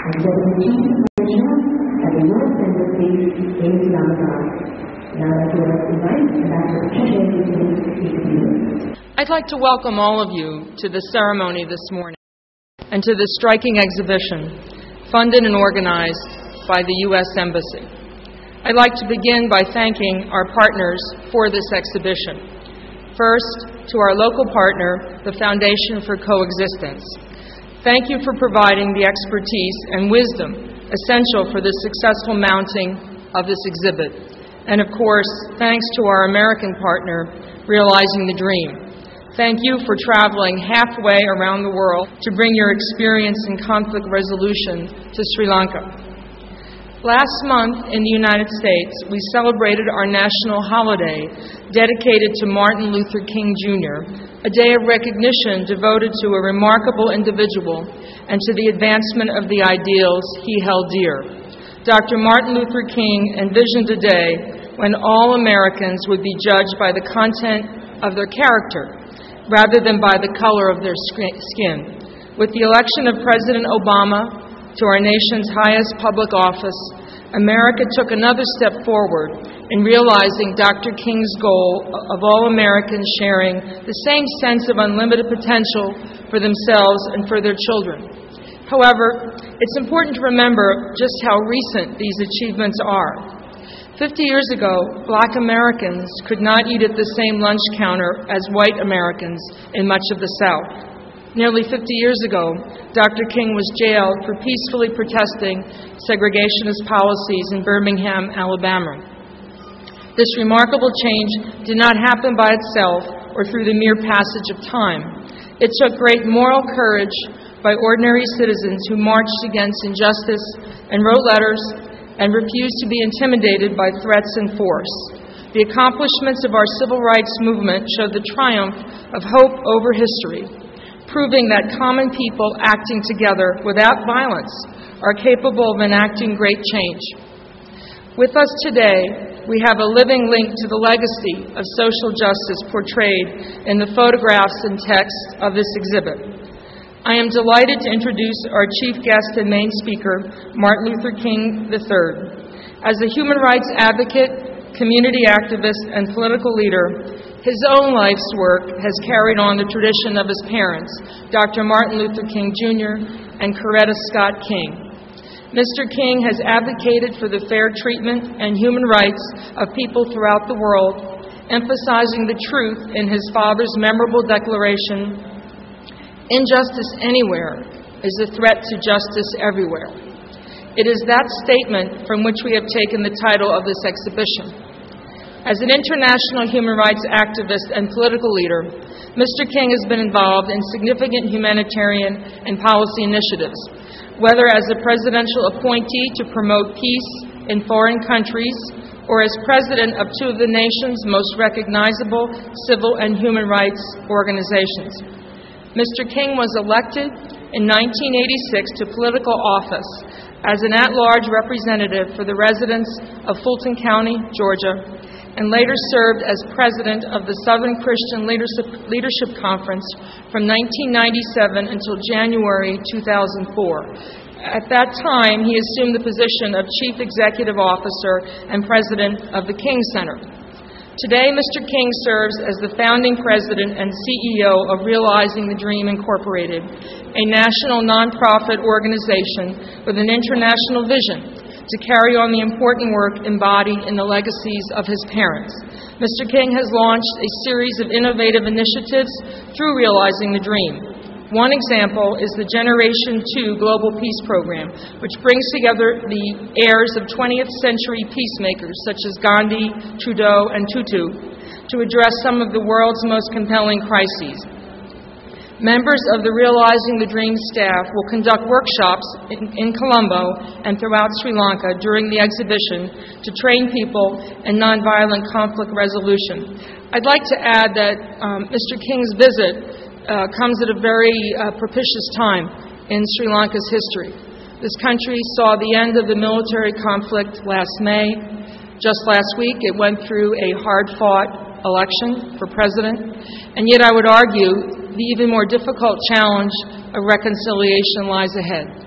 and Deputy Chief Commissioner at the U.S. Embassy in Islamabad. Now I'd like to invite Ambassador Sahajeevana to speak to you. I'd like to welcome all of you to the ceremony this morning and to this striking exhibition funded and organized by the U.S. Embassy. I'd like to begin by thanking our partners for this exhibition. First, to our local partner, the Foundation for Coexistence. Thank you for providing the expertise and wisdom essential for the successful mounting of this exhibit. And of course, thanks to our American partner, Realizing the Dream. Thank you for traveling halfway around the world to bring your experience in conflict resolution to Sri Lanka. Last month in the United States, we celebrated our national holiday dedicated to Martin Luther King Jr., a day of recognition devoted to a remarkable individual and to the advancement of the ideals he held dear. Dr. Martin Luther King envisioned a day when all Americans would be judged by the content of their character rather than by the color of their skin. With the election of President Obama to our nation's highest public office, America took another step forward in realizing Dr. King's goal of all Americans sharing the same sense of unlimited potential for themselves and for their children. However, it's important to remember just how recent these achievements are. 50 years ago, Black Americans could not eat at the same lunch counter as white Americans in much of the South. Nearly 50 years ago, Dr. King was jailed for peacefully protesting segregationist policies in Birmingham, Alabama. This remarkable change did not happen by itself or through the mere passage of time. It took great moral courage by ordinary citizens who marched against injustice and wrote letters and refused to be intimidated by threats and force. The accomplishments of our civil rights movement showed the triumph of hope over history, proving that common people acting together without violence are capable of enacting great change. With us today, we have a living link to the legacy of social justice portrayed in the photographs and text of this exhibit. I am delighted to introduce our chief guest and main speaker, Martin Luther King III. As a human rights advocate, community activist, and political leader, his own life's work has carried on the tradition of his parents, Dr. Martin Luther King Jr. and Coretta Scott King. Mr. King has advocated for the fair treatment and human rights of people throughout the world, emphasizing the truth in his father's memorable declaration, "Injustice anywhere is a threat to justice everywhere." It is that statement from which we have taken the title of this exhibition. As an international human rights activist and political leader, Mr. King has been involved in significant humanitarian and policy initiatives, whether as a presidential appointee to promote peace in foreign countries or as president of two of the nation's most recognizable civil and human rights organizations. Mr. King was elected in 1986 to political office as an at-large representative for the residents of Fulton County, Georgia, and later served as president of the Southern Christian Leadership Conference from 1997 until January 2004. At that time, he assumed the position of Chief Executive Officer and President of the King Center. Today, Mr. King serves as the founding president and CEO of Realizing the Dream Incorporated, a national nonprofit organization with an international vision to carry on the important work embodied in the legacies of his parents. Mr. King has launched a series of innovative initiatives through Realizing the Dream. One example is the Generation 2 Global Peace Program, which brings together the heirs of 20th century peacemakers such as Gandhi, Trudeau, and Tutu to address some of the world's most compelling crises. Members of the Realizing the Dream staff will conduct workshops in Colombo and throughout Sri Lanka during the exhibition to train people in nonviolent conflict resolution. I'd like to add that Mr. King's visit comes at a very propitious time in Sri Lanka's history. This country saw the end of the military conflict last May. Just last week, it went through a hard-fought election for president, and yet I would argue the even more difficult challenge of reconciliation lies ahead.